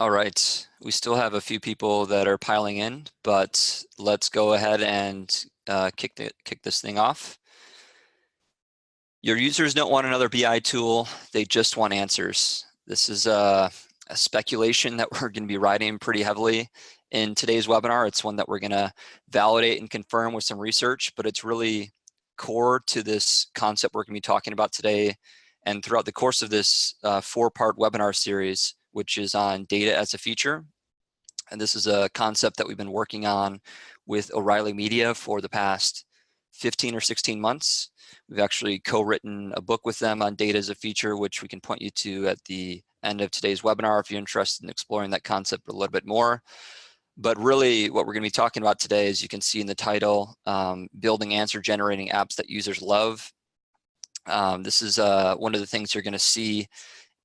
All right, we still have a few people that are piling in, but let's go ahead and kick this thing off. Your users don't want another BI tool, they just want answers. This is a speculation that we're going to be riding pretty heavily in today's webinar. It's one that we're going to validate and confirm with some research, but it's really core to this concept we're going to be talking about today and throughout the course of this 4-part webinar series, which is on data as a feature. And this is a concept that we've been working on with O'Reilly Media for the past 15 or 16 months. We've actually co-written a book with them on data as a feature, which we can point you to at the end of today's webinar if you're interested in exploring that concept a little bit more. But really what we're going to be talking about today, as you can see in the title, building answer generating apps that users love. This is one of the things you're going to see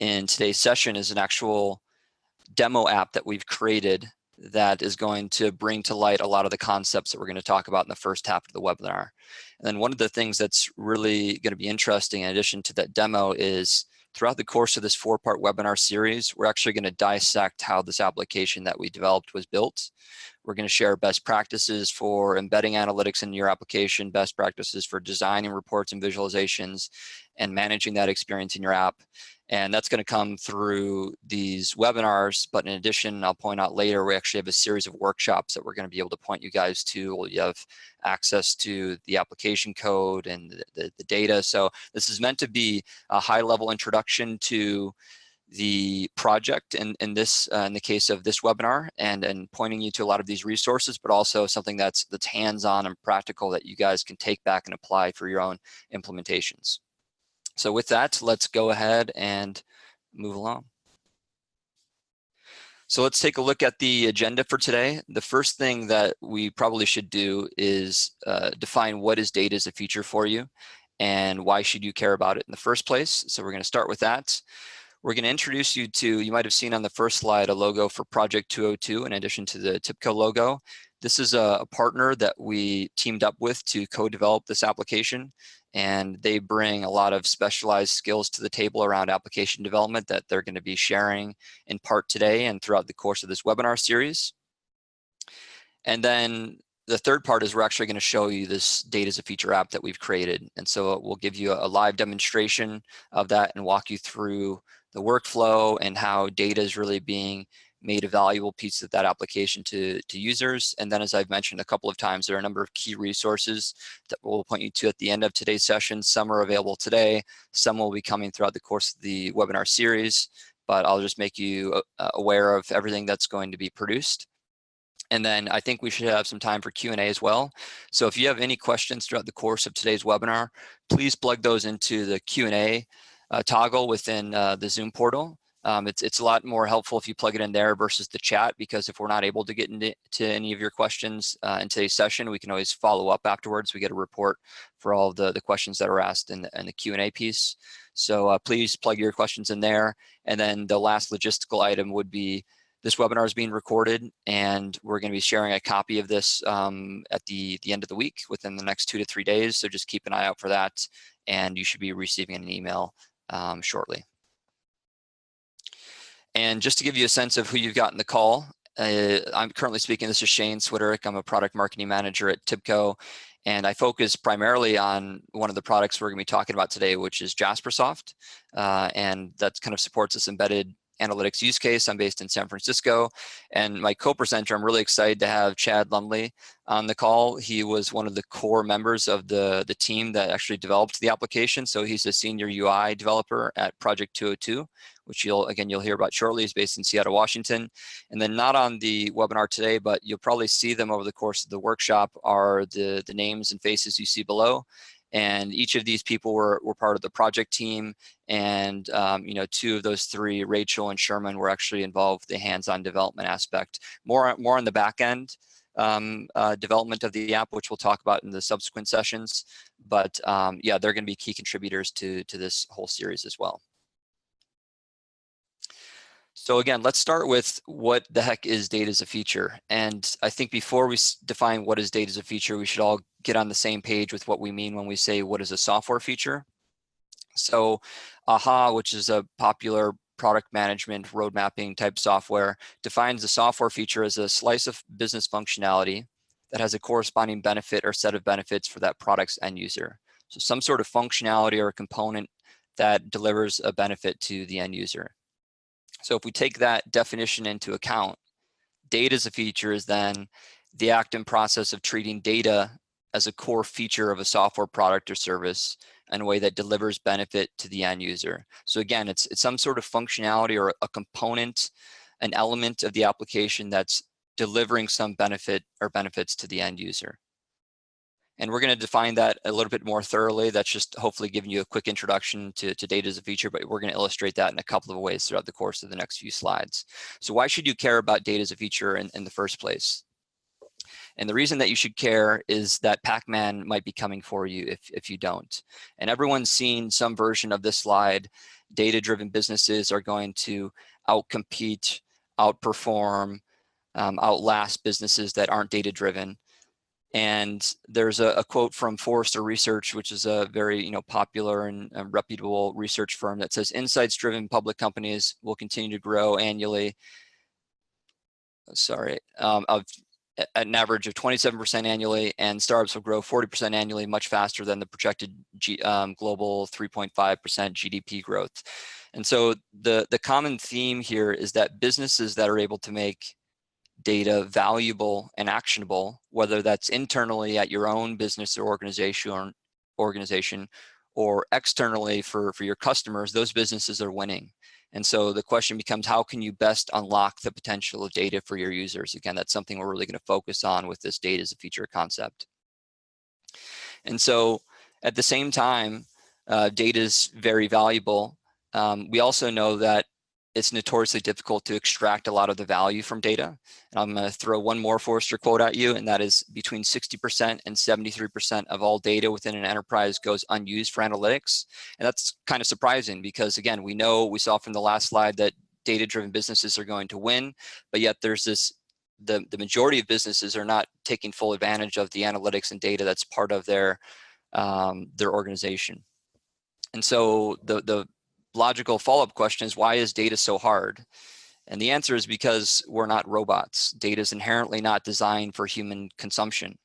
in today's session is an actual demo app that we've created that is going to bring to light a lot of the concepts that we're going to talk about in the first half of the webinar. And then one of the things that's really going to be interesting in addition to that demo is throughout the course of this 4-part webinar series, we're actually going to dissect how this application that we developed was built. We're going to share best practices for embedding analytics in your application, best practices for designing reports and visualizations, and managing that experience in your app. And that's going to come through these webinars. But in addition, I'll point out later, we actually have a series of workshops that we're going to be able to point you guys to. Where you have access to the application code and the data. So this is meant to be a high-level introduction to the project in the case of this webinar and pointing you to a lot of these resources, but also something that's hands-on and practical that you guys can take back and apply for your own implementations. So with that, let's go ahead and move along. So let's take a look at the agenda for today. The first thing that we probably should do is define what is data as a feature for you and why should you care about it in the first place. So we're going to start with that. We're going to introduce you to, you might have seen on the first slide, a logo for Project 202 in addition to the TIBCO logo. This is a partner that we teamed up with to co-develop this application, and they bring a lot of specialized skills to the table around application development that they're going to be sharing in part today and throughout the course of this webinar series. And then the third part is we're actually going to show you this data as a feature app that we've created. And so we'll give you a live demonstration of that and walk you through the workflow and how data is really being made a valuable piece of that application to users. And then, as I've mentioned a couple of times, there are a number of key resources that we'll point you to at the end of today's session. Some are available today, some will be coming throughout the course of the webinar series, but I'll just make you aware of everything that's going to be produced. And then I think we should have some time for Q&A as well. So if you have any questions throughout the course of today's webinar, please plug those into the Q&A toggle within the Zoom portal. It's a lot more helpful if you plug it in there versus the chat, because if we're not able to get into any of your questions in today's session, we can always follow up afterwards. We get a report for all of the questions that are asked in the Q&A piece. So please plug your questions in there. And then the last logistical item would be this webinar is being recorded, and we're going to be sharing a copy of this at the end of the week within the next 2 to 3 days. So just keep an eye out for that, and you should be receiving an email shortly. And just to give you a sense of who you've got in the call, I'm currently speaking. This is Shane Switterick. I'm a product marketing manager at TIBCO, and I focus primarily on one of the products we're going to be talking about today, which is Jaspersoft, and that kind of supports this embedded analytics use case. I'm based in San Francisco, and my co-presenter, I'm really excited to have Chad Lumley on the call. He was one of the core members of the team that actually developed the application. So he's a senior UI developer at Project 202, which you'll hear about shortly. He's based in Seattle, Washington. And then not on the webinar today, but you'll probably see them over the course of the workshop, are the names and faces you see below. And each of these people were part of the project team. And 2 of those 3, Rachel and Sherman, were actually involved with the hands-on development aspect, more on the back end development of the app, which we'll talk about in the subsequent sessions. But yeah, they're going to be key contributors to this whole series as well. So again, let's start with what the heck is data as a feature. And I think before we define what is data as a feature, we should all get on the same page with what we mean when we say what is a software feature. So AHA, which is a popular product management, road mapping type software, defines a software feature as a slice of business functionality that has a corresponding benefit or set of benefits for that product's end user. So some sort of functionality or a component that delivers a benefit to the end user. So if we take that definition into account, data as a feature is then the act and process of treating data as a core feature of a software product or service in a way that delivers benefit to the end user. So again, it's some sort of functionality or a component, an element of the application that's delivering some benefit or benefits to the end user. And we're going to define that a little bit more thoroughly. That's just hopefully giving you a quick introduction to data as a feature, but we're going to illustrate that in a couple of ways throughout the course of the next few slides. So why should you care about data as a feature in the first place? And the reason that you should care is that Pac-Man might be coming for you if you don't. And everyone's seen some version of this slide. Data-driven businesses are going to outcompete, outperform, outlast businesses that aren't data-driven. And there's a quote from Forrester Research, which is a very popular and reputable research firm, that says insights-driven public companies will continue to grow annually. At an average of 27% annually, and startups will grow 40% annually, much faster than the projected global 3.5% GDP growth. And so the common theme here is that businesses that are able to make data valuable and actionable, whether that's internally at your own business or organization or externally for your customers, those businesses are winning. And so the question becomes, how can you best unlock the potential of data for your users? Again, that's something we're really going to focus on with this data as a feature concept. And so at the same time, data is very valuable. We also know that it's notoriously difficult to extract a lot of the value from data. And I'm going to throw one more Forrester quote at you, and that is between 60% and 73% of all data within an enterprise goes unused for analytics. And that's kind of surprising because, again, we saw from the last slide that data-driven businesses are going to win, but yet there's the majority of businesses are not taking full advantage of the analytics and data that's part of their organization. And so the logical follow-up question is, why is data so hard? And the answer is because we're not robots. Data is inherently not designed for human consumption.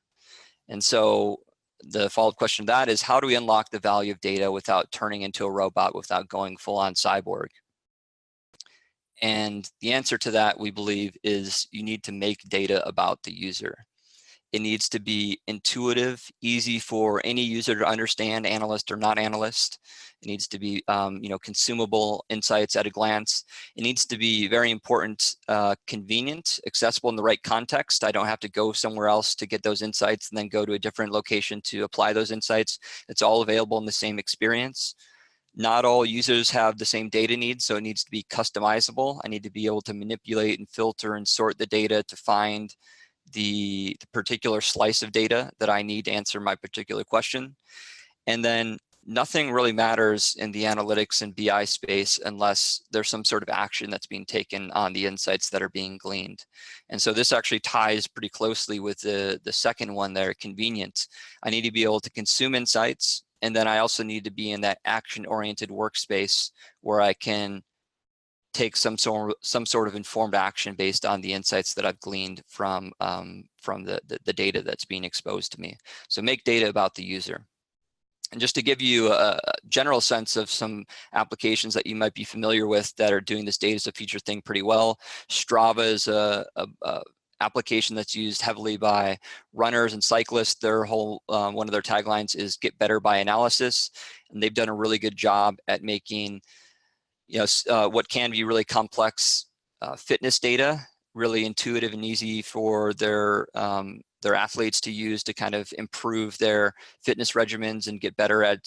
And so the follow-up question to that is, how do we unlock the value of data without turning into a robot, without going full-on cyborg? And the answer to that, we believe, is you need to make data about the user. It needs to be intuitive, easy for any user to understand, analyst or not analyst. It needs to be, consumable insights at a glance. It needs to be very important, convenient, accessible in the right context. I don't have to go somewhere else to get those insights and then go to a different location to apply those insights. It's all available in the same experience. Not all users have the same data needs, so it needs to be customizable. I need to be able to manipulate and filter and sort the data to find the particular slice of data that I need to answer my particular question. And then nothing really matters in the analytics and BI space unless there's some sort of action that's being taken on the insights that are being gleaned. And so this actually ties pretty closely with the second one there, convenient. I need to be able to consume insights, and then I also need to be in that action-oriented workspace where I can take some sort of informed action based on the insights that I've gleaned from the data that's being exposed to me. So make data about the user. And just to give you a general sense of some applications that you might be familiar with that are doing this data as a feature thing pretty well, Strava is a application that's used heavily by runners and cyclists. Their whole one of their taglines is "Get better by analysis," and they've done a really good job at making what can be really complex fitness data really intuitive and easy for their athletes to use to kind of improve their fitness regimens and get better at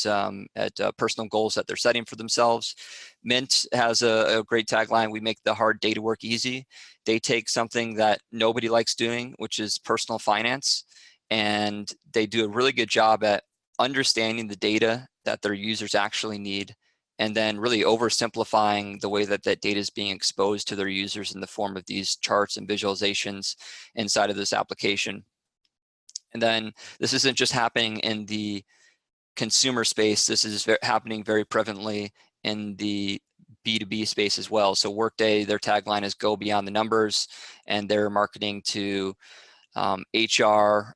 personal goals that they're setting for themselves. Mint has a great tagline: "We make the hard data work easy." They take something that nobody likes doing, which is personal finance, and they do a really good job at understanding the data that their users actually need, and then really oversimplifying the way that data is being exposed to their users in the form of these charts and visualizations inside of this application. And then this isn't just happening in the consumer space. This is happening very prevalently in the B2B space as well. So Workday, their tagline is "Go beyond the numbers," and they're marketing to HR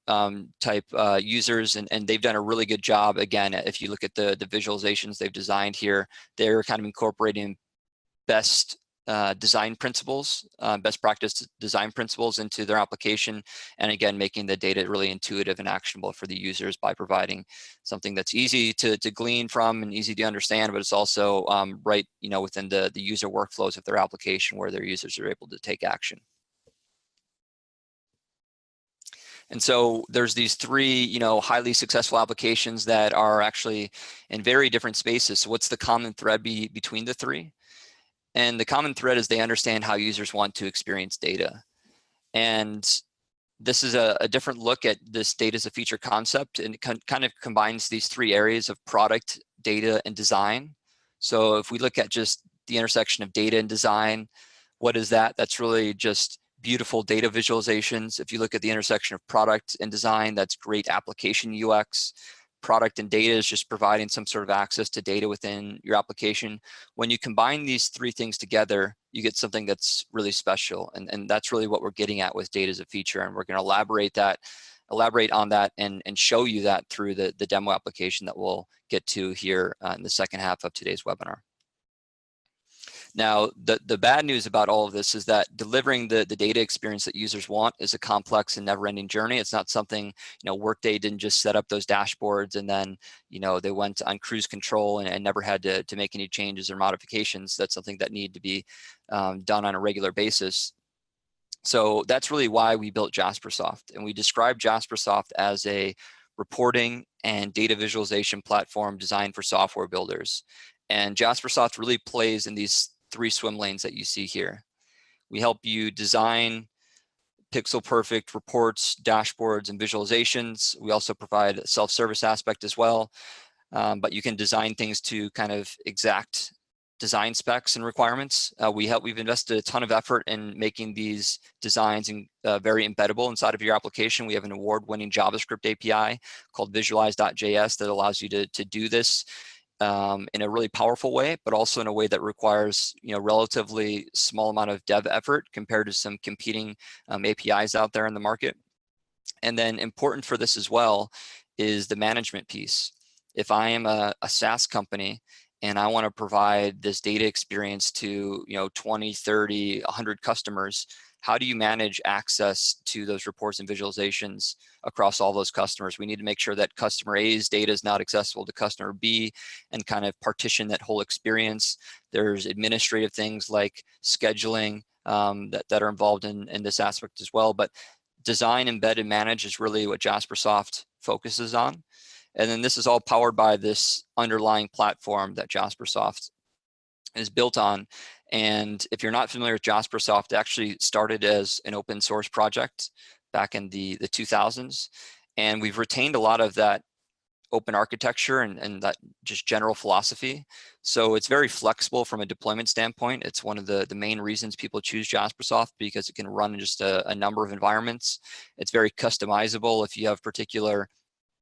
type users, and they've done a really good job. Again, if you look at the visualizations they've designed here, they're kind of incorporating best design principles, best practice design principles into their application, and again, making the data really intuitive and actionable for the users by providing something that's easy to glean from and easy to understand, but it's also right, within the user workflows of their application where their users are able to take action. And so there's these three, highly successful applications that are actually in very different spaces. So what's the common thread between the three? And the common thread is they understand how users want to experience data. And this is a different look at this data as a feature concept, and it kind of combines these three areas of product, data, and design. So if we look at just the intersection of data and design, what is that? That's really just beautiful data visualizations. If you look at the intersection of product and design, that's great application UX. Product and data is just providing some sort of access to data within your application. When you combine these three things together, you get something that's really special. And that's really what we're getting at with data as a feature. And we're going to elaborate on that and show you that through the demo application that we'll get to here in the second half of today's webinar. Now, the bad news about all of this is that delivering the data experience that users want is a complex and never-ending journey. It's not something, Workday didn't just set up those dashboards and then, they went on cruise control and never had to make any changes or modifications. That's something that need to be done on a regular basis. So that's really why we built Jaspersoft. And we describe Jaspersoft as a reporting and data visualization platform designed for software builders. And Jaspersoft really plays in these three swim lanes that you see here. We help you design pixel perfect reports, dashboards, and visualizations. We also provide a self-service aspect as well, but you can design things to kind of exact design specs and requirements. We've invested a ton of effort in making these designs very embeddable inside of your application. We have an award-winning JavaScript API called visualize.js that allows you to do this in a really powerful way, but also in a way that requires relatively small amount of dev effort compared to some competing APIs out there in the market. And then important for this as well is the management piece. If I am a SaaS company and I want to provide this data experience to 20, 30, 100 customers, how do you manage access to those reports and visualizations across all those customers? We need to make sure that customer A's data is not accessible to customer B and kind of partition that whole experience. There's administrative things like scheduling that are involved in this aspect as well. But design, embed, and manage is really what Jaspersoft focuses on. And then this is all powered by this underlying platform that Jaspersoft is built on. And if you're not familiar with Jaspersoft, it actually started as an open source project back in the 2000s. And we've retained a lot of that open architecture and that just general philosophy. So it's very flexible from a deployment standpoint. It's one of the main reasons people choose Jaspersoft, because it can run in just a number of environments. It's very customizable if you have particular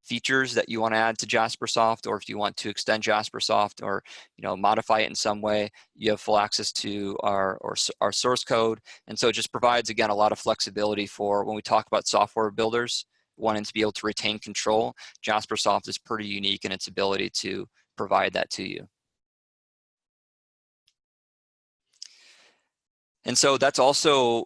features that you want to add to Jaspersoft, or if you want to extend Jaspersoft or modify it in some way, you have full access to our source code. And so it just provides, again, a lot of flexibility for when we talk about software builders wanting to be able to retain control. Jaspersoft is pretty unique in its ability to provide that to you. And so that's also,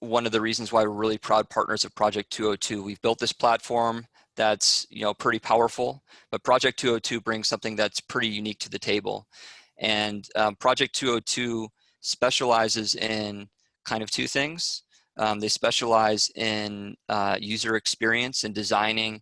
one of the reasons why we're really proud partners of Project 202. We've built this platform that's, pretty powerful, but Project 202 brings something that's pretty unique to the table. And Project 202 specializes in kind of two things. They specialize in user experience and designing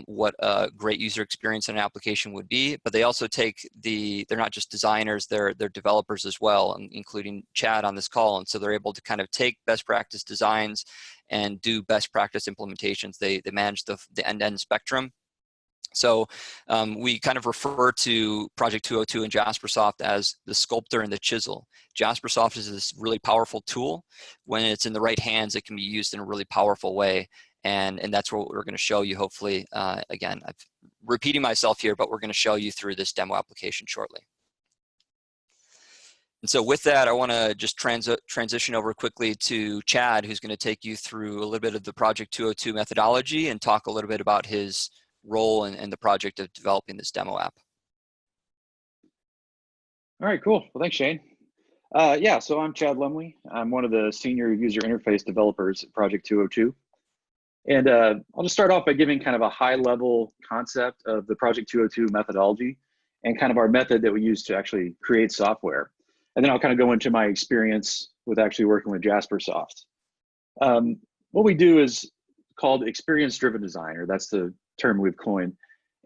what a great user experience in an application would be, but they also they're not just designers, they're developers as well, including Chad on this call. And so they're able to kind of take best practice designs and do best practice implementations. They manage the end-to-end spectrum. So we kind of refer to Project 202 and Jaspersoft as the sculptor and the chisel. Jaspersoft is this really powerful tool. When it's in the right hands, it can be used in a really powerful way. And that's what we're going to show you, hopefully. Again, I'm repeating myself here, but we're going to show you through this demo application shortly. And so with that, I want to just transition over quickly to Chad, who's going to take you through a little bit of the Project 202 methodology and talk a little bit about his role in the project of developing this demo app. All right, cool. Well, thanks, Shane. Yeah, so I'm Chad Lumley. I'm one of the senior user interface developers at Project 202. And I'll just start off by giving kind of a high level concept of the Project 202 methodology and kind of our method that we use to actually create software. And then I'll kind of go into my experience with actually working with Jaspersoft. What we do is called experience-driven design, or that's the term we've coined.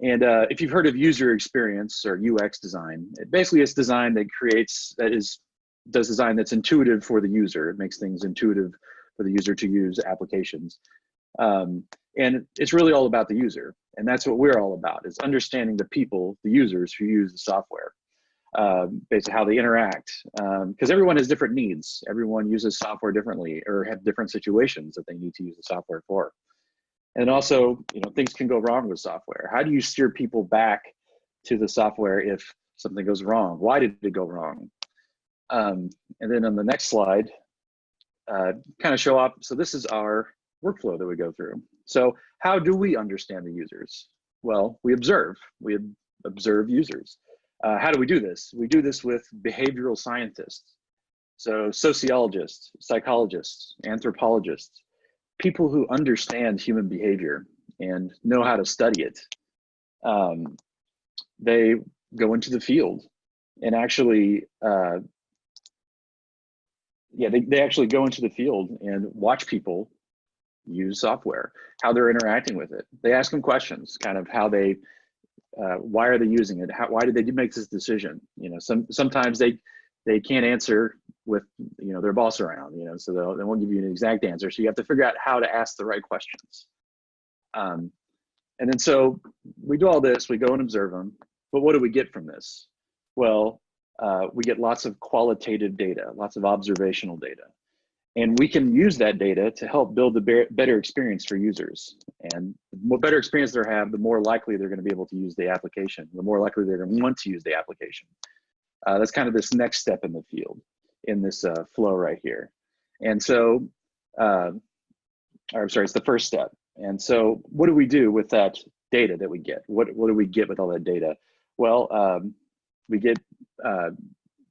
And if you've heard of user experience or UX design, basically it's design that does design that's intuitive for the user. It makes things intuitive for the user to use applications. And it's really all about the user. And that's what we're all about, is understanding the people, the users who use the software, basically how they interact. Because everyone has different needs. Everyone uses software differently or have different situations that they need to use the software for. And also, things can go wrong with software. How do you steer people back to the software if something goes wrong? Why did it go wrong? And then on the next slide, kind of show up. So this is our workflow that we go through. So how do we understand the users? Well, we observe users. How do we do this? We do this with behavioral scientists. So sociologists, psychologists, anthropologists, people who understand human behavior and know how to study it. They go into the field and actually, they actually go into the field and watch people use software, how they're interacting with it. They ask them questions, kind of how they, why are they using it? Why did they make this decision? Sometimes they can't answer with their boss around, so they won't give you an exact answer. So you have to figure out how to ask the right questions. And then so we do all this, we go and observe them, but what do we get from this? Well, we get lots of qualitative data, lots of observational data. And we can use that data to help build a better experience for users. And the more better experience they have, the more likely they're going to be able to use the application, the more likely they're going to want to use the application. That's kind of this next step in the field, in this flow right here. And so, I'm sorry, it's the first step. And so what do we do with that data that we get? What do we get with all that data? Well, we get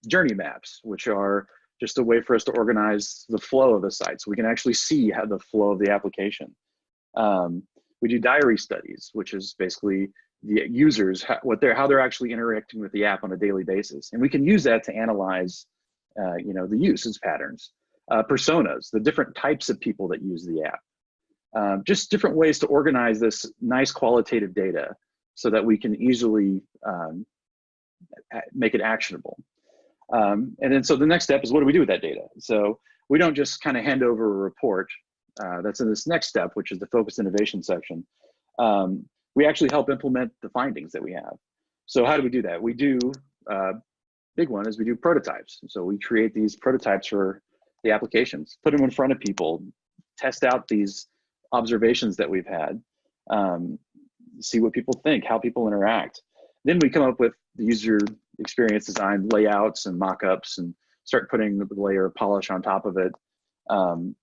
journey maps, which are just a way for us to organize the flow of the site, so we can actually see how the flow of the application. We do diary studies, which is basically the users, how they're actually interacting with the app on a daily basis, and we can use that to analyze, the usage patterns, personas, the different types of people that use the app, just different ways to organize this nice qualitative data so that we can easily make it actionable. And then so the next step is, what do we do with that data? So we don't just kind of hand over a report. That's in this next step, which is the focused innovation section. We actually help implement the findings that we have. So how do we do that? We do, big one is we do prototypes. So we create these prototypes for the applications, put them in front of people, test out these observations that we've had, see what people think, how people interact. Then we come up with the user experience design layouts and mock-ups and start putting the layer of polish on top of it, and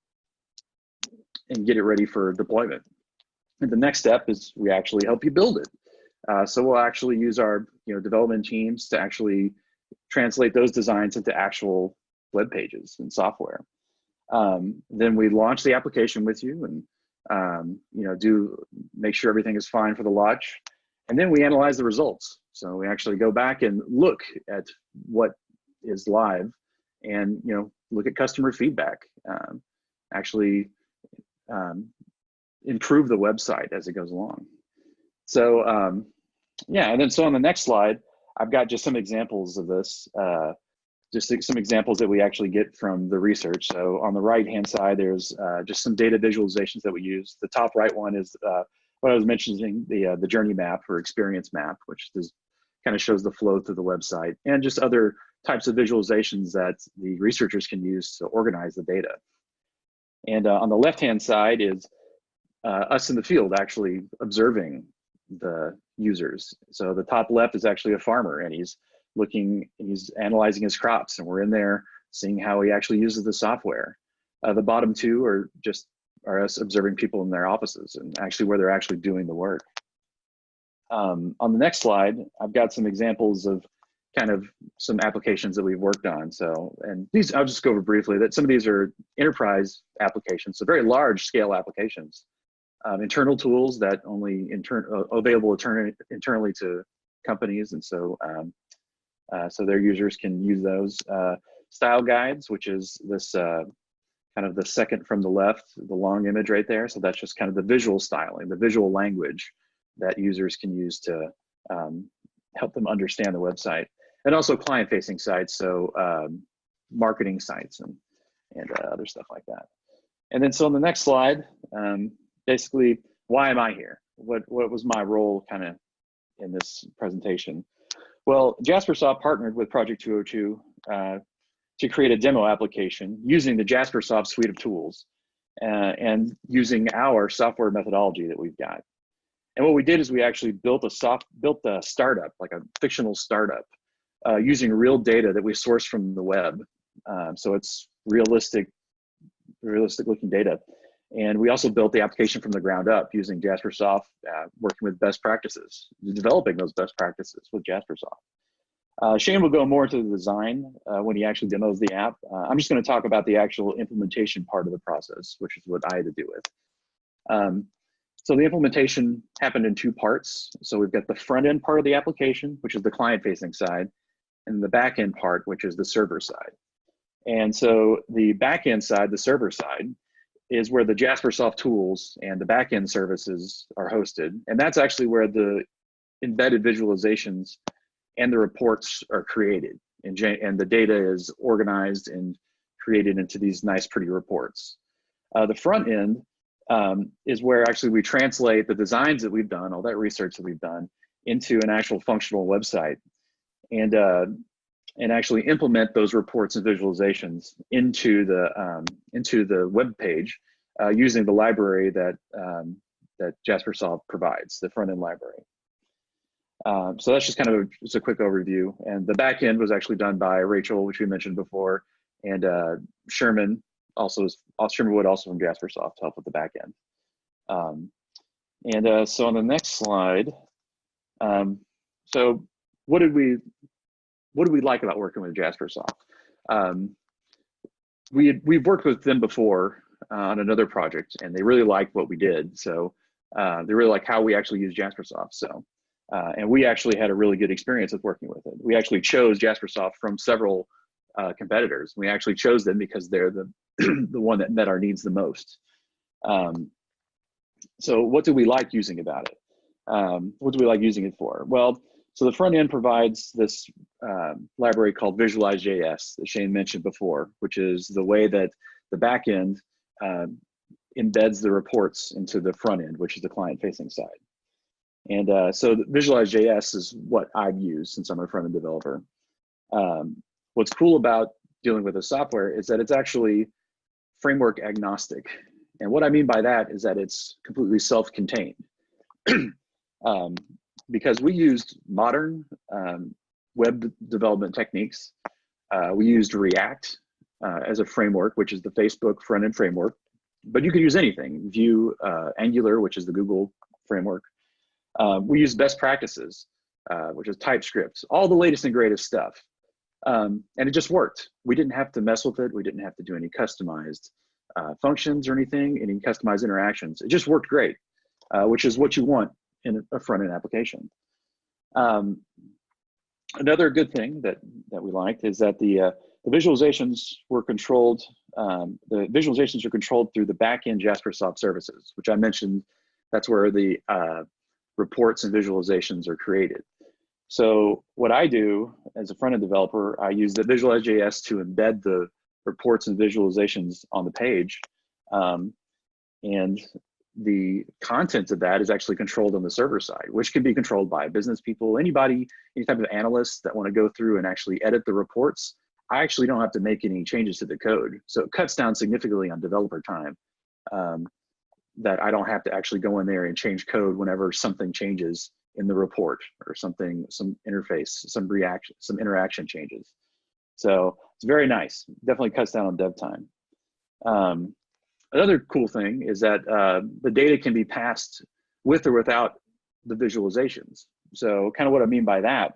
get it ready for deployment. And the next step is we actually help you build it. So we'll actually use our development teams to actually translate those designs into actual web pages and software. Then we launch the application with you and make sure everything is fine for the launch. And then we analyze the results. So we actually go back and look at what is live and look at customer feedback, actually improve the website as it goes along. So and then so on the next slide, I've got just some examples of this, just some examples that we actually get from the research. So on the right-hand side, there's just some data visualizations that we use. The top right one is what I was mentioning, the journey map or experience map, which kind of shows the flow through the website, and just other types of visualizations that the researchers can use to organize the data. And on the left-hand side is us in the field actually observing the users. So the top left is actually a farmer, and he's he's analyzing his crops, and we're in there seeing how he actually uses the software. The bottom two are us observing people in their offices and actually where they're actually doing the work. On the next slide, I've got some examples of kind of some applications that we've worked on. So, and these, I'll just go over briefly, that some of these are enterprise applications, so very large scale applications. Internal tools that only available internally to companies, and so so their users can use those. Style guides, which is this kind of the second from the left, the long image right there. So that's just kind of the visual styling, the visual language that users can use to help them understand the website. And also client-facing sites, so marketing sites and other stuff like that. And then so on the next slide, basically, why am I here? What was my role kind of in this presentation? Well, Jaspersoft partnered with Project 202 to create a demo application using the Jaspersoft suite of tools and using our software methodology that we've got. And what we did is we actually built a startup, like a fictional startup, using real data that we sourced from the web. So it's realistic looking data. And we also built the application from the ground up using Jaspersoft, working with best practices, developing those best practices with Jaspersoft. Shane will go more into the design when he actually demos the app. I'm just going to talk about the actual implementation part of the process, which is what I had to do with. So the implementation happened in two parts. So we've got the front end part of the application, which is the client facing side, and the back end part, which is the server side. And so the back end side, the server side, is where the Jaspersoft tools and the back end services are hosted. And that's actually where the embedded visualizations and the reports are created. And the data is organized and created into these nice, pretty reports. The front end is where actually we translate the designs that we've done, all that research that we've done, into an actual functional website, and actually implement those reports and visualizations into the web page using the library that Jaspersoft provides, the front end library. So that's just kind of just a quick overview. And the back end was actually done by Rachel, which we mentioned before, and Sherman Wood, also from Jaspersoft, to help with the back end. So on the next slide, so what did we like about working with Jaspersoft? We've worked with them before on another project, and they really liked what we did. So they really like how we actually use Jaspersoft. So and we actually had a really good experience with working with it. We actually chose Jaspersoft from several competitors. We actually chose them because they're the the one that met our needs the most. So what do we like using about it? What do we like using it for? Well, so the front end provides this library called Visualize.js that Shane mentioned before, which is the way that the back end embeds the reports into the front end, which is the client-facing side. And so Visualize.js is what I've used since I'm a front-end developer. What's cool about dealing with the software is that it's actually framework agnostic. And what I mean by that is that it's completely self-contained. Because we used modern web development techniques. We used React as a framework, which is the Facebook front-end framework, but you could use anything. Vue, Angular, which is the Google framework. We used best practices, which is TypeScript, all the latest and greatest stuff. And it just worked. We didn't have to mess with it. We didn't have to do any customized functions or anything, any customized interactions. It just worked great, which is what you want in a front-end application. Another good thing that we liked is that the visualizations were controlled. The visualizations are controlled through the back-end Jaspersoft services, which I mentioned. That's where the reports and visualizations are created. So what I do as a front-end developer, I use the Visualize.js to embed the reports and visualizations on the page. And the content of that is actually controlled on the server side, which can be controlled by business people, anybody, any type of analysts that want to go through and actually edit the reports. I actually don't have to make any changes to the code. So it cuts down significantly on developer time, that I don't have to actually go in there and change code whenever something changes in the report or something, some interface, some interaction changes. So it's very nice. Definitely cuts down on dev time. Another cool thing is that the data can be passed with or without the visualizations. So kind of what I mean by that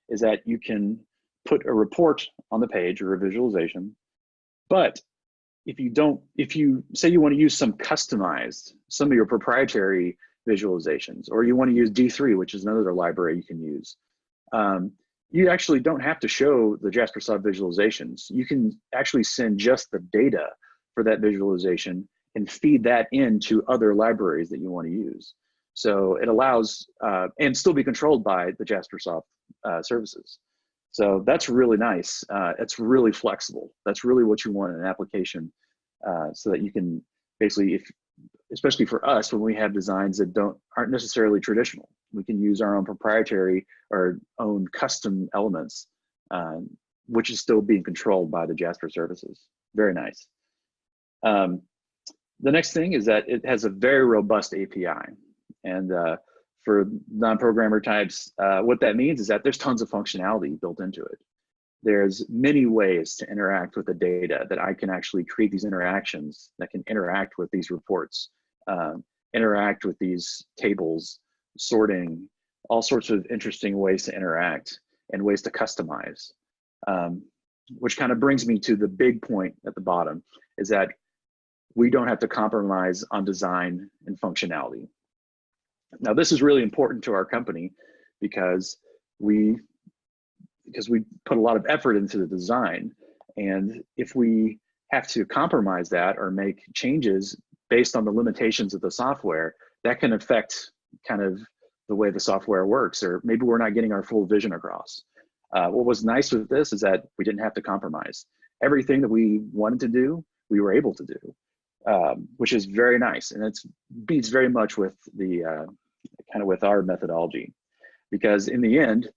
is that you can put a report on the page or a visualization, but if you say you want to use some of your proprietary visualizations, or you want to use D3, which is another library you can use, you actually don't have to show the Jaspersoft visualizations. You can actually send just the data for that visualization and feed that into other libraries that you want to use. So it allows, and still be controlled by the Jaspersoft services. So that's really nice. It's really flexible. That's really what you want in an application, so that you can basically, especially for us, when we have designs that aren't necessarily traditional, we can use our own proprietary or own custom elements, which is still being controlled by the Jasper services. Very nice. The next thing is that it has a very robust API. And for non-programmer types, what that means is that there's tons of functionality built into it. There's many ways to interact with the data, that I can actually create these interactions that can interact with these reports, interact with these tables, sorting, all sorts of interesting ways to interact and ways to customize. Which kind of brings me to the big point at the bottom, is that we don't have to compromise on design and functionality. Now, this is really important to our company because we put a lot of effort into the design. And if we have to compromise that or make changes based on the limitations of the software, that can affect kind of the way the software works, or maybe we're not getting our full vision across. What was nice with this is that we didn't have to compromise. Everything that we wanted to do, we were able to do, which is very nice. And it beats very much with the kind of with our methodology, because in the end,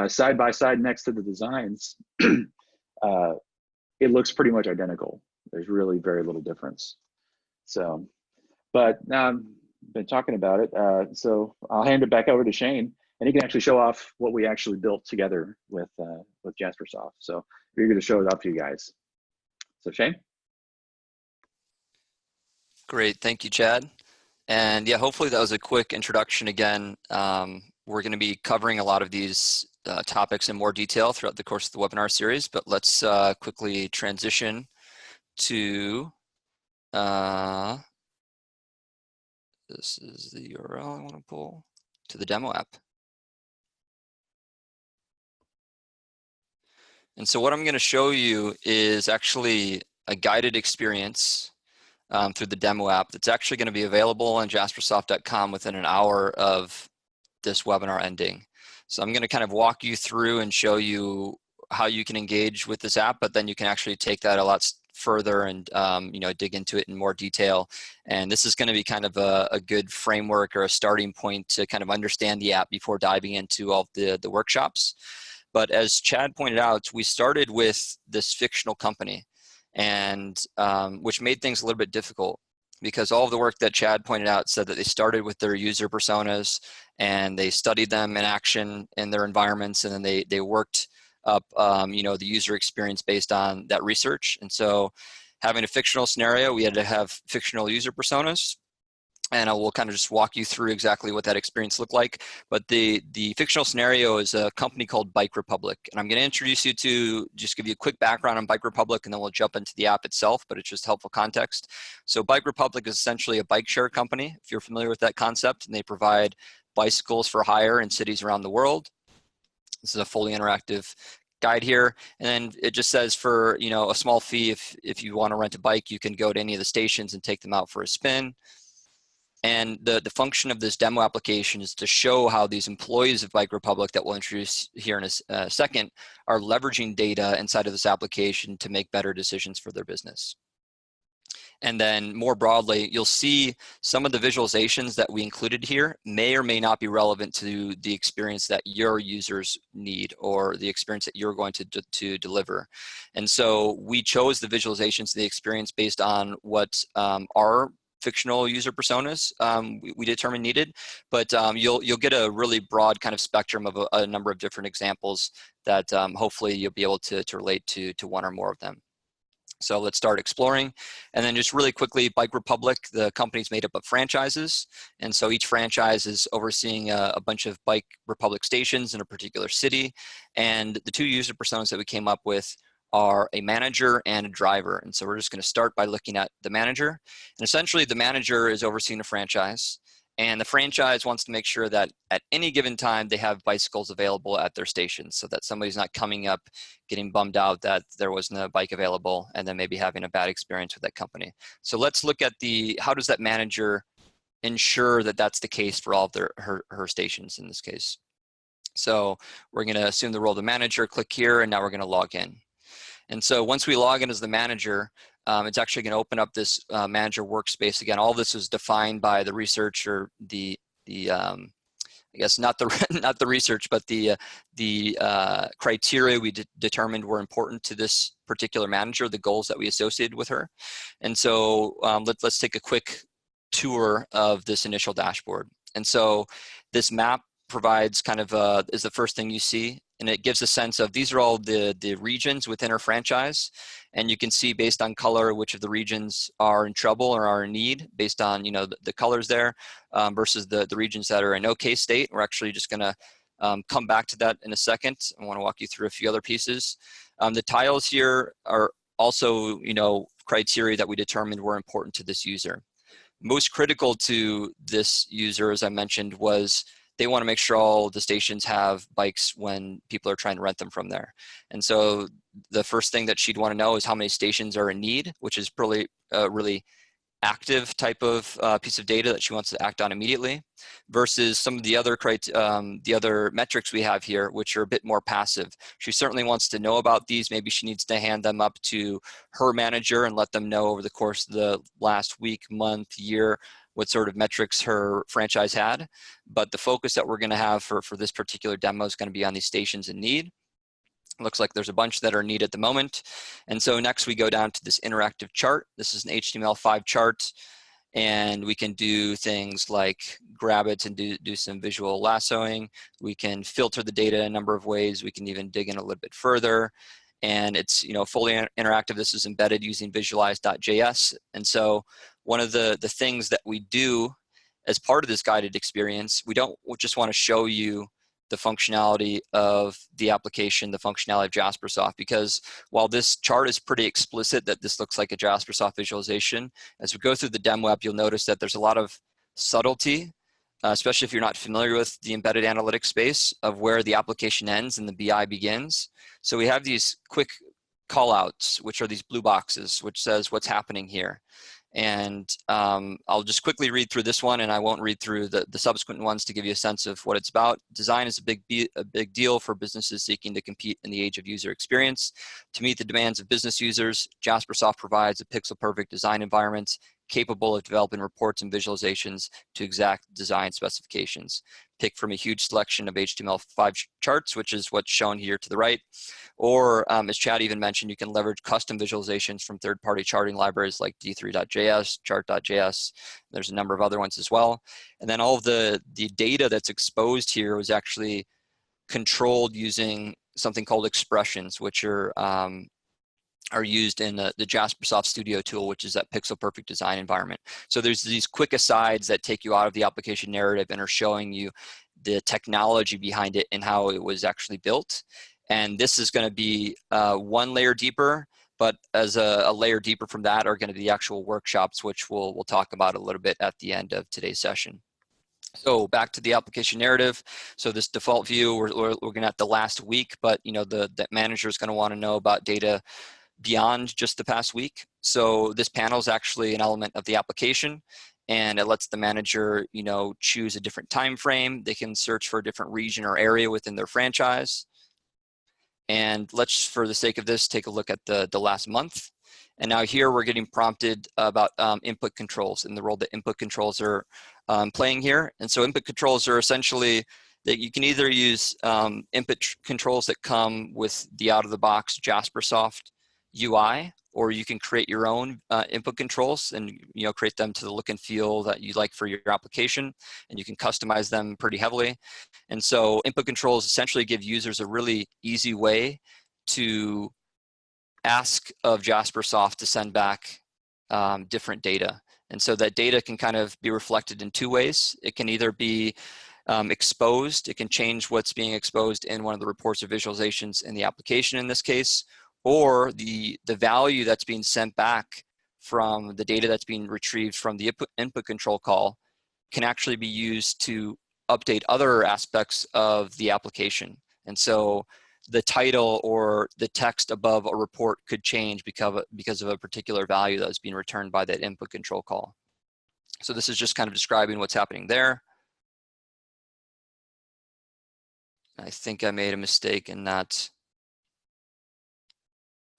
side by side next to the designs, it looks pretty much identical. There's really very little difference. So, but now I've been talking about it, so I'll hand it back over to Shane, and he can actually show off what we actually built together with Jaspersoft. So we're going to show it off to you guys. So Shane. Great, thank you, Chad. And yeah, hopefully that was a quick introduction again. We're going to be covering a lot of these topics in more detail throughout the course of the webinar series, but let's quickly transition to, this is the URL I want to pull, to the demo app. And so what I'm going to show you is actually a guided experience through the demo app that's actually going to be available on jaspersoft.com within an hour of this webinar ending. So I'm going to kind of walk you through and show you how you can engage with this app, but then you can actually take that a lot further and dig into it in more detail. And this is going to be kind of a good framework or a starting point to kind of understand the app before diving into all the workshops. But as Chad pointed out, we started with this fictional company, and which made things a little bit difficult, because all of the work that Chad pointed out said that they started with their user personas and they studied them in action in their environments, and then they worked up the user experience based on that research. And so having a fictional scenario, we had to have fictional user personas. And I will kind of just walk you through exactly what that experience looked like. But the fictional scenario is a company called Bike Republic. And I'm going to introduce you to, just give you a quick background on Bike Republic, and then we'll jump into the app itself, but it's just helpful context. So Bike Republic is essentially a bike share company, if you're familiar with that concept, and they provide bicycles for hire in cities around the world. This is a fully interactive guide here, and then it just says for a small fee, if you want to rent a bike, you can go to any of the stations and take them out for a spin. And the function of this demo application is to show how these employees of Bike Republic that we'll introduce here in a second are leveraging data inside of this application to make better decisions for their business. And then more broadly, you'll see some of the visualizations that we included here may or may not be relevant to the experience that your users need, or the experience that you're going to deliver. And so we chose the visualizations, the experience, based on what our fictional user personas we determined needed, but you'll get a really broad kind of spectrum of a number of different examples that hopefully you'll be able to relate to one or more of them. So let's start exploring. And then just really quickly, Bike Republic, the company's made up of franchises. And so each franchise is overseeing a bunch of Bike Republic stations in a particular city. And the two user personas that we came up with are a manager and a driver. And so we're just going to start by looking at the manager. And essentially the manager is overseeing a franchise. And the franchise wants to make sure that at any given time they have bicycles available at their stations so that somebody's not coming up getting bummed out that there wasn't a bike available and then maybe having a bad experience with that company. So let's look at how does that manager ensure that that's the case for all of her stations in this case. So we're going to assume the role of the manager, click here, and now we're going to log in. And so once we log in as the manager, it's actually going to open up this manager workspace. Again, all this was defined by the research or I guess not the research, but the criteria we determined were important to this particular manager, the goals that we associated with her. And so let's take a quick tour of this initial dashboard. And so this map provides kind of is the first thing you see, and it gives a sense of these are all the regions within our franchise, and you can see based on color which of the regions are in trouble or are in need based on the colors there versus the regions that are in okay state. We're actually just going to come back to that in a second. I want to walk you through a few other pieces. The tiles here are also criteria that we determined were important to this user. Most critical to this user, as I mentioned, was they want to make sure all the stations have bikes when people are trying to rent them from there. And so the first thing that she'd want to know is how many stations are in need, which is really active type of piece of data that she wants to act on immediately, versus some of the other metrics we have here, which are a bit more passive. She certainly wants to know about these. Maybe she needs to hand them up to her manager and let them know over the course of the last week, month, year, what sort of metrics her franchise had. But the focus that we're going to have for this particular demo is going to be on these stations in need. Looks like there's a bunch that are in need at the moment. And so next we go down to this interactive chart. This is an HTML5 chart, and we can do things like grab it and do some visual lassoing. We can filter the data a number of ways. We can even dig in a little bit further. And it's fully interactive. This is embedded using visualize.js. And so one of the things that we do as part of this guided experience, we don't just want to show you the functionality of the application, the functionality of Jaspersoft, because while this chart is pretty explicit that this looks like a Jaspersoft visualization, as we go through the demo app, you'll notice that there's a lot of subtlety, especially if you're not familiar with the embedded analytics space of where the application ends and the BI begins. So we have these quick callouts, which are these blue boxes, which says what's happening here. And I'll just quickly read through this one, and I won't read through the subsequent ones to give you a sense of what it's about. Design is a big deal for businesses seeking to compete in the age of user experience. To meet the demands of business users, Jaspersoft provides a pixel-perfect design environment capable of developing reports and visualizations to exact design specifications. Pick from a huge selection of HTML5 charts, which is what's shown here to the right. Or, as Chad even mentioned, you can leverage custom visualizations from third-party charting libraries like d3.js, chart.js. There's a number of other ones as well. And then all of the data that's exposed here was actually controlled using something called expressions, which are used in the Jaspersoft Studio tool, which is that pixel perfect design environment. So there's these quick asides that take you out of the application narrative and are showing you the technology behind it and how it was actually built. And this is going to be one layer deeper, but as a layer deeper from that are going to be the actual workshops, which we'll talk about a little bit at the end of today's session. So back to the application narrative. So this default view, we're looking at the last week, but the manager is going to want to know about data beyond just the past week. So this panel is actually an element of the application, and it lets the manager, choose a different time frame. They can search for a different region or area within their franchise. And let's, for the sake of this, take a look at the last month. And now here we're getting prompted about input controls and the role that input controls are playing here. And so input controls are essentially that you can either use input controls that come with the out-of-the-box Jaspersoft UI, or you can create your own input controls and create them to the look and feel that you like for your application, and you can customize them pretty heavily. And so input controls essentially give users a really easy way to ask of Jaspersoft to send back different data. And so that data can kind of be reflected in two ways. It can either be exposed, it can change what's being exposed in one of the reports or visualizations in the application in this case, or the value that's being sent back from the data that's being retrieved from the input control call can actually be used to update other aspects of the application. And so the title or the text above a report could change because of a particular value that was being returned by that input control call. So this is just kind of describing what's happening there. I think I made a mistake in not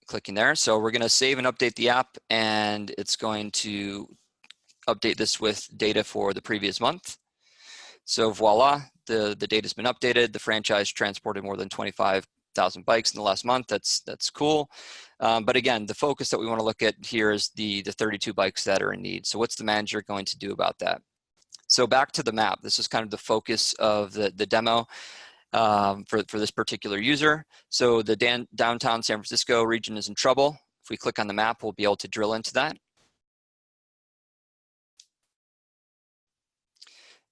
clicking there. So we're going to save and update the app, and it's going to update this with data for the previous month. So voila, the data's been updated. The franchise transported more than 25,000 bikes in the last month. That's cool. But again, the focus that we want to look at here is the 32 bikes that are in need. So what's the manager going to do about that? So back to the map. This is kind of the focus of the demo for this particular user. So the downtown San Francisco region is in trouble. If we click on the map, we'll be able to drill into that.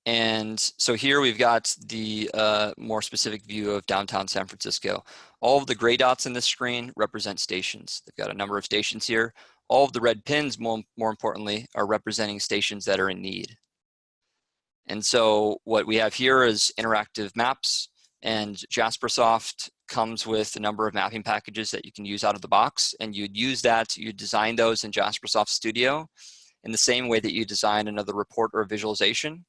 And so here we've got the more specific view of downtown San Francisco. All of the gray dots in this screen represent stations. They've got a number of stations here. All of the red pins, more importantly, are representing stations that are in need. And so what we have here is interactive maps, and Jaspersoft comes with a number of mapping packages that you can use out of the box, and you'd use that, you'd design those in Jaspersoft Studio in the same way that you design another report or visualization.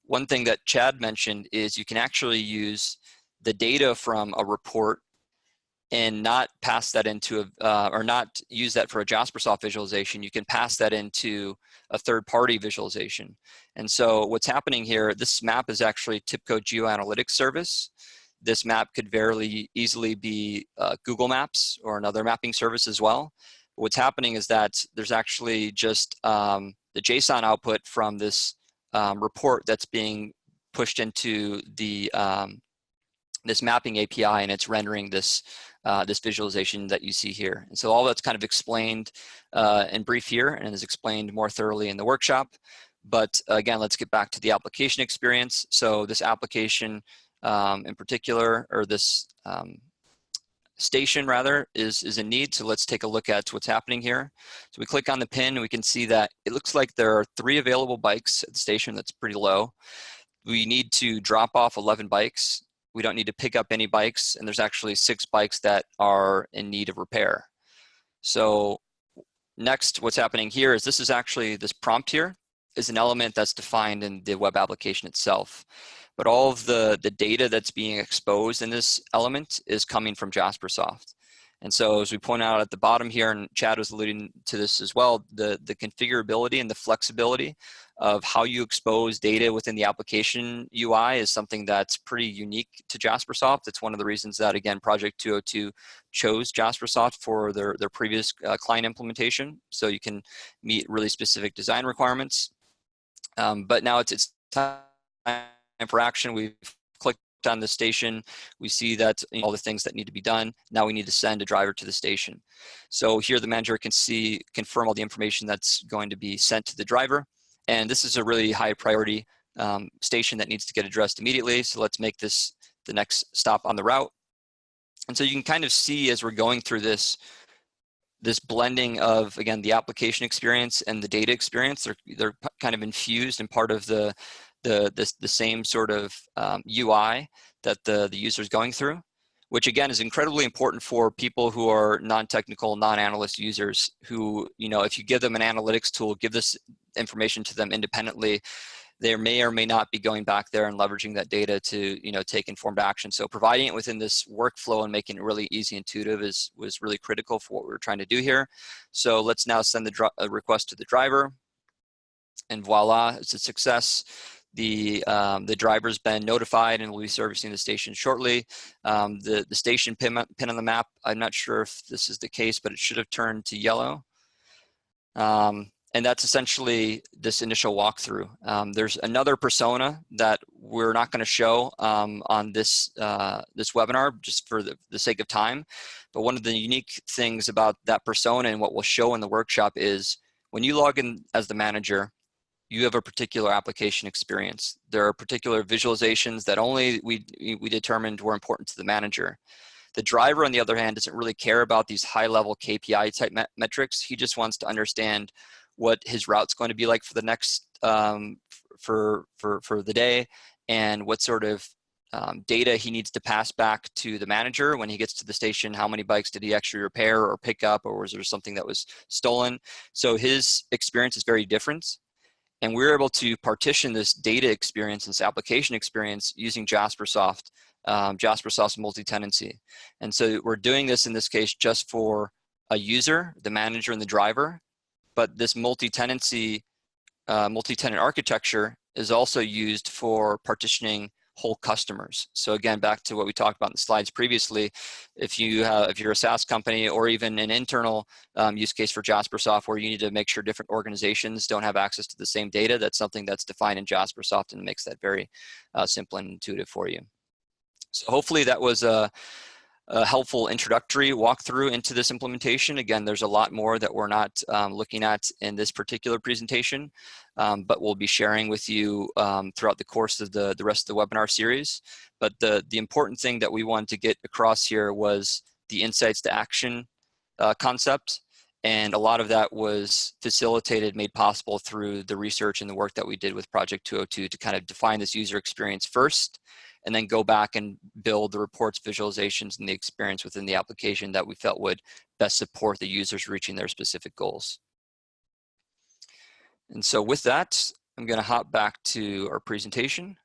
One thing that Chad mentioned is you can actually use the data from a report and not pass that into or not use that for a Jaspersoft visualization. You can pass that into a third-party visualization. And so what's happening here, this map is actually TIBCO Geoanalytics service. This map could very easily be Google Maps or another mapping service as well. But what's happening is that there's actually just the JSON output from this report that's being pushed into the this mapping API, and it's rendering this this visualization that you see here. And so all that's kind of explained in brief here and is explained more thoroughly in the workshop. But again, let's get back to the application experience. So this application in particular, or this station rather, is in need. So let's take a look at what's happening here. So we click on the pin, and we can see that it looks like there are 3 available bikes at the station. That's pretty low. We need to drop off 11 bikes. We don't need to pick up any bikes, and there's actually 6 bikes that are in need of repair. So next, what's happening here is this is actually, this prompt here is an element that's defined in the web application itself. But all of the data that's being exposed in this element is coming from Jaspersoft. And so as we point out at the bottom here, and Chad was alluding to this as well, the configurability and the flexibility of how you expose data within the application UI is something that's pretty unique to Jaspersoft. It's one of the reasons that, again, Project 202 chose Jaspersoft for their previous client implementation. So you can meet really specific design requirements. But now it's time for action. We've clicked on the station. We see that all the things that need to be done. Now we need to send a driver to the station. So here the manager can confirm all the information that's going to be sent to the driver. And this is a really high priority station that needs to get addressed immediately. So let's make this the next stop on the route. And so you can kind of see as we're going through this blending of, again, the application experience and the data experience. They're kind of infused and part of the same sort of UI that the user is going through, which again is incredibly important for people who are non-technical, non-analyst users who, if you give them an analytics tool, give this information to them independently, they may or may not be going back there and leveraging that data to, take informed action. So providing it within this workflow and making it really easy, intuitive was really critical for what we were trying to do here. So let's now send the request to the driver, and voila, it's a success. The driver's been notified and will be servicing the station shortly. The station pin on the map, I'm not sure if this is the case, but it should have turned to yellow. And that's essentially this initial walkthrough. There's another persona that we're not going to show on this webinar just for the sake of time. But one of the unique things about that persona and what we'll show in the workshop is when you log in as the manager, you have a particular application experience. There are particular visualizations that only we determined were important to the manager. The driver, on the other hand, doesn't really care about these high-level KPI type metrics. He just wants to understand what his route's going to be like for the next for the day, and what sort of data he needs to pass back to the manager when he gets to the station. How many bikes did he actually repair or pick up, or was there something that was stolen? So his experience is very different. And we're able to partition this data experience, this application experience, using Jaspersoft, Jaspersoft's multi-tenancy. And so we're doing this in this case just for a user, the manager and the driver, but this multi-tenancy, multi-tenant architecture is also used for partitioning whole customers. So again, back to what we talked about in the slides previously, if you're a SaaS company or even an internal use case for Jaspersoft where you need to make sure different organizations don't have access to the same data, that's something that's defined in Jaspersoft and makes that very simple and intuitive for you. So hopefully that was a helpful introductory walkthrough into this implementation. Again, there's a lot more that we're not looking at in this particular presentation, but we'll be sharing with you throughout the course of the rest of the webinar series. But the important thing that we wanted to get across here was the insights to action concept. And a lot of that was facilitated, made possible through the research and the work that we did with Project 202 to kind of define this user experience first, and then go back and build the reports, visualizations, and the experience within the application that we felt would best support the users reaching their specific goals. And so with that, I'm going to hop back to our presentation.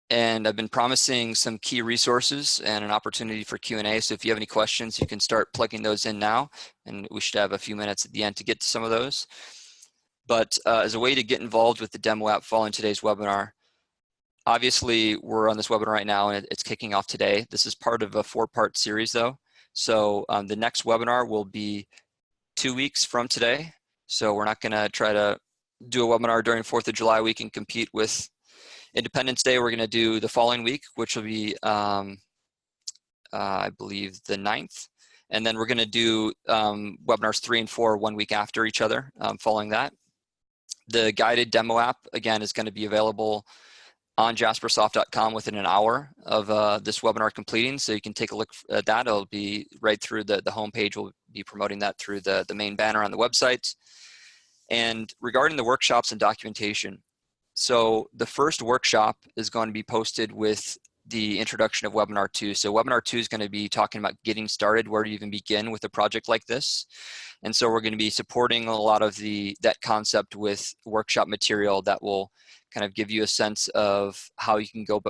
And I've been promising some key resources and an opportunity for Q&A. So if you have any questions, you can start plugging those in now. And we should have a few minutes at the end to get to some of those. But as a way to get involved with the demo app following today's webinar, obviously we're on this webinar right now and it's kicking off today. This is part of a 4-part series though. So the next webinar will be 2 weeks from today. So we're not gonna try to do a webinar during 4th of July week and compete with Independence Day. We're gonna do the following week, which will be, I believe, the 9th. And then we're gonna do webinars 3 and 4 1 week after each other following that. The guided demo app, again, is going to be available on jaspersoft.com within an hour of this webinar completing. So you can take a look at that. It'll be right through the homepage. We'll be promoting that through the main banner on the website. And regarding the workshops and documentation, so the first workshop is going to be posted with the introduction of Webinar 2. So Webinar 2 is going to be talking about getting started, where to even begin with a project like this. And so we're going to be supporting a lot of that concept with workshop material that will kind of give you a sense of how you can go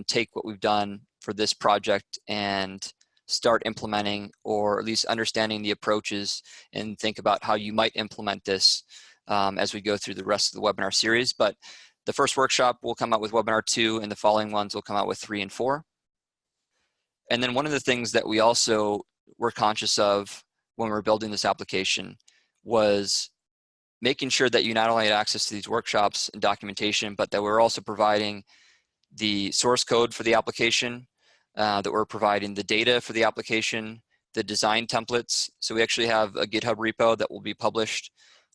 take what we've done for this project and start implementing, or at least understanding the approaches, and think about how you might implement this as we go through the rest of the webinar series. But the first workshop will come out with Webinar 2, and the following ones will come out with 3 and 4. And then one of the things that we also were conscious of when we were building this application was making sure that you not only had access to these workshops and documentation, but that we're also providing the source code for the application, that we're providing the data for the application, the design templates. So we actually have a GitHub repo that will be published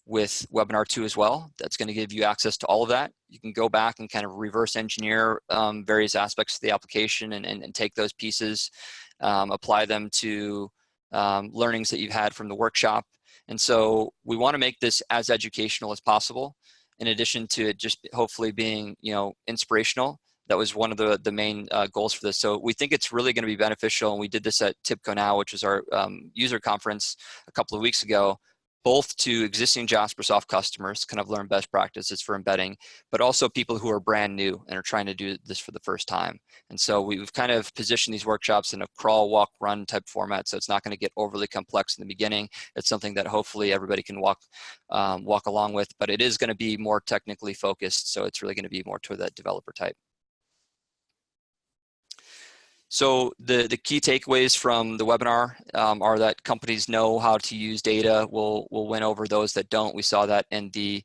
with Webinar 2 as well. That's going to give you access to all of that. You can go back and kind of reverse engineer various aspects of the application and take those pieces, apply them to learnings that you've had from the workshop. And so we want to make this as educational as possible, in addition to it just hopefully being, inspirational. That was one of the main goals for this. So we think it's really going to be beneficial. And we did this at TIBCO Now, which was our user conference a couple of weeks ago. both to existing Jaspersoft customers, kind of learn best practices for embedding, but also people who are brand new and are trying to do this for the first time. And so we've kind of positioned these workshops in a crawl, walk, run type format, so it's not going to get overly complex in the beginning. It's something that hopefully everybody can walk along with, but it is going to be more technically focused, so it's really going to be more toward that developer type. So the key takeaways from the webinar are that companies know how to use data. We'll win over those that don't. We saw that in the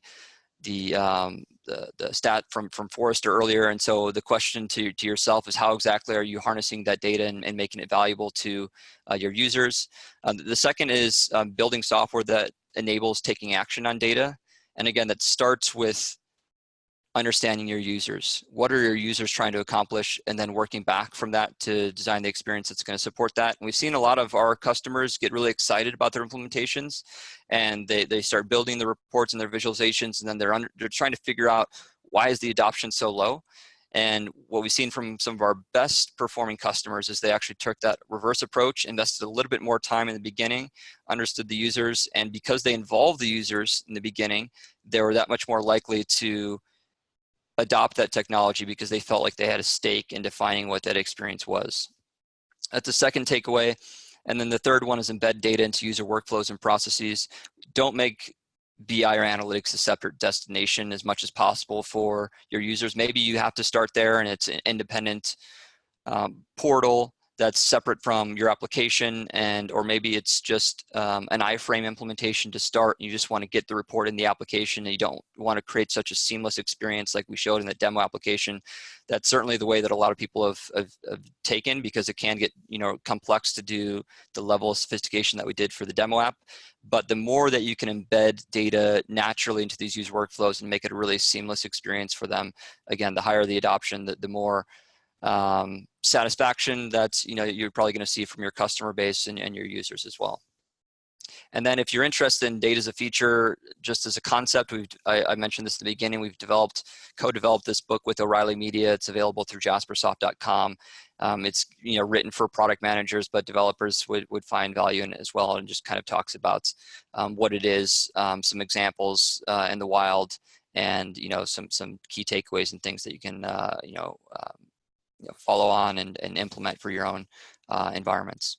stat from Forrester earlier. And so the question to yourself is, how exactly are you harnessing that data and making it valuable to your users? The second is building software that enables taking action on data. And again, that starts with understanding your users. What are your users trying to accomplish, and then working back from that to design the experience that's going to support that. And we've seen a lot of our customers get really excited about their implementations, and they start building the reports and their visualizations, and then they're trying to figure out, why is the adoption so low? And what we've seen from some of our best performing customers is they actually took that reverse approach, invested a little bit more time in the beginning, understood the users, and because they involved the users in the beginning, they were that much more likely to adopt that technology because they felt like they had a stake in defining what that experience was. That's the second takeaway. And then the third one is embed data into user workflows and processes. Don't make BI or analytics a separate destination as much as possible for your users. Maybe you have to start there and it's an independent portal that's separate from your application, or maybe it's just an iframe implementation to start. You just want to get the report in the application, and you don't want to create such a seamless experience like we showed in the demo application. That's certainly the way that a lot of people have taken, because it can get complex to do the level of sophistication that we did for the demo app. But the more that you can embed data naturally into these user workflows and make it a really seamless experience for them, again, the higher the adoption, the more satisfaction that you're probably going to see from your customer base and your users as well. And then if you're interested in data as a feature, just as a concept, I mentioned this at the beginning, we've co-developed this book with O'Reilly Media. It's available through jaspersoft.com. It's written for product managers, but developers would find value in it as well, and just kind of talks about what it is, some examples in the wild, and some key takeaways and things that you can follow on and implement for your own environments.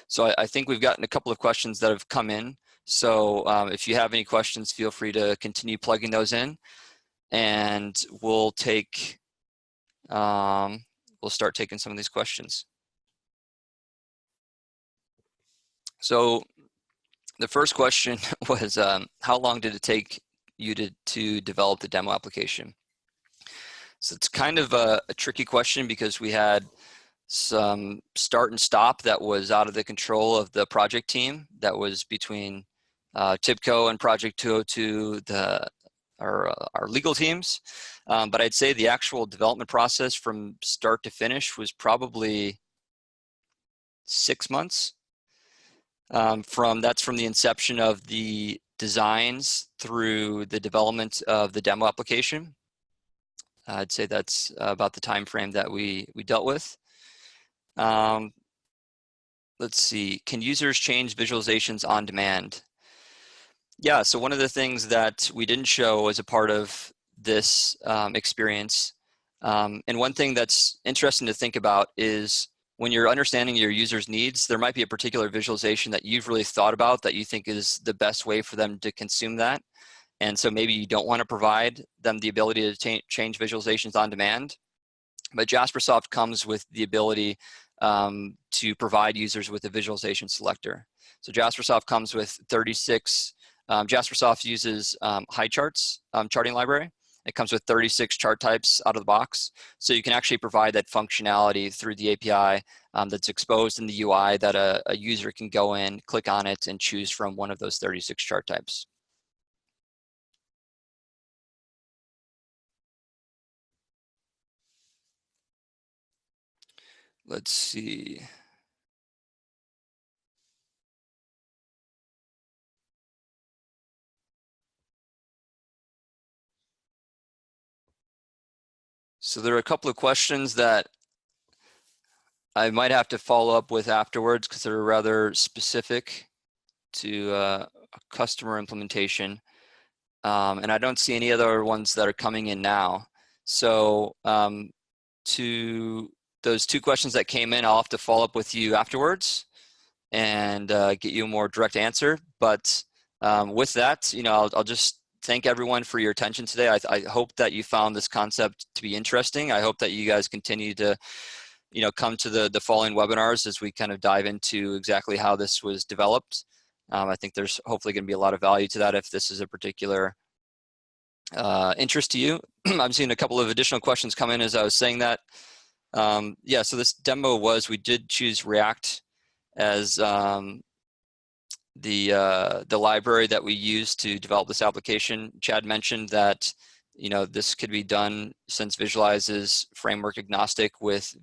So I think we've gotten a couple of questions that have come in. So if you have any questions, feel free to continue plugging those in, and we'll start taking some of these questions. So the first question was, how long did it take you to develop the demo application? So it's kind of a tricky question, because we had some start and stop that was out of the control of the project team. That was between TIBCO and Project 202, our legal teams. But I'd say the actual development process from start to finish was probably 6 months. That's from the inception of the designs through the development of the demo application. I'd say that's about the time frame that we dealt with. Let's see, can users change visualizations on demand? Yeah, so one of the things that we didn't show as a part of this experience, and one thing that's interesting to think about is, when you're understanding your users' needs, there might be a particular visualization that you've really thought about that you think is the best way for them to consume that. And so maybe you don't want to provide them the ability to change visualizations on demand. But Jaspersoft comes with the ability to provide users with a visualization selector. So Jaspersoft comes with 36, Jaspersoft uses HighCharts charting library. It comes with 36 chart types out of the box. So you can actually provide that functionality through the API that's exposed in the UI, that a user can go in, click on it, and choose from one of those 36 chart types. Let's see. So there are a couple of questions that I might have to follow up with afterwards, because they're rather specific. to a customer implementation. And I don't see any other ones that are coming in now. So to those 2 questions that came in, I'll have to follow up with you afterwards and get you a more direct answer. But with that, I'll just thank everyone for your attention today. I hope that you found this concept to be interesting. I hope that you guys continue to come to the following webinars as we kind of dive into exactly how this was developed. I think there's hopefully going to be a lot of value to that if this is a particular interest to you. I'm seeing a couple of additional questions come in as I was saying that. Yeah, so this demo we did choose React as the library that we use to develop this application. Chad mentioned that this could be done, since Visualize is framework agnostic, with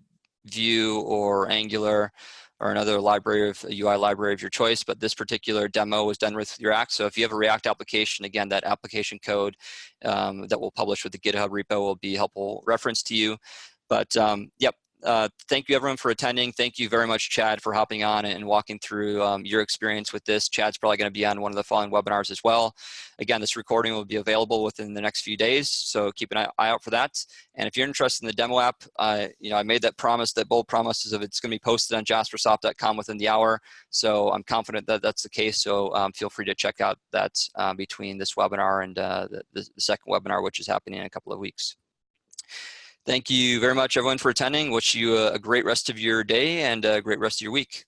Vue or Angular or another library of a UI library of your choice, but this particular demo was done with React. So if you have a React application, again, that application code that we'll publish with the GitHub repo will be a helpful reference to you. But yep, thank you everyone for attending. Thank you very much, Chad, for hopping on and walking through your experience with this. Chad's probably going to be on one of the following webinars as well. Again, this recording will be available within the next few days, so keep an eye out for that. And if you're interested in the demo app, I made that promise, that bold promise, of it's going to be posted on jaspersoft.com within the hour. So I'm confident that that's the case. So feel free to check out that between this webinar and the second webinar, which is happening in a couple of weeks. Thank you very much, everyone, for attending. Wish you a great rest of your day and a great rest of your week.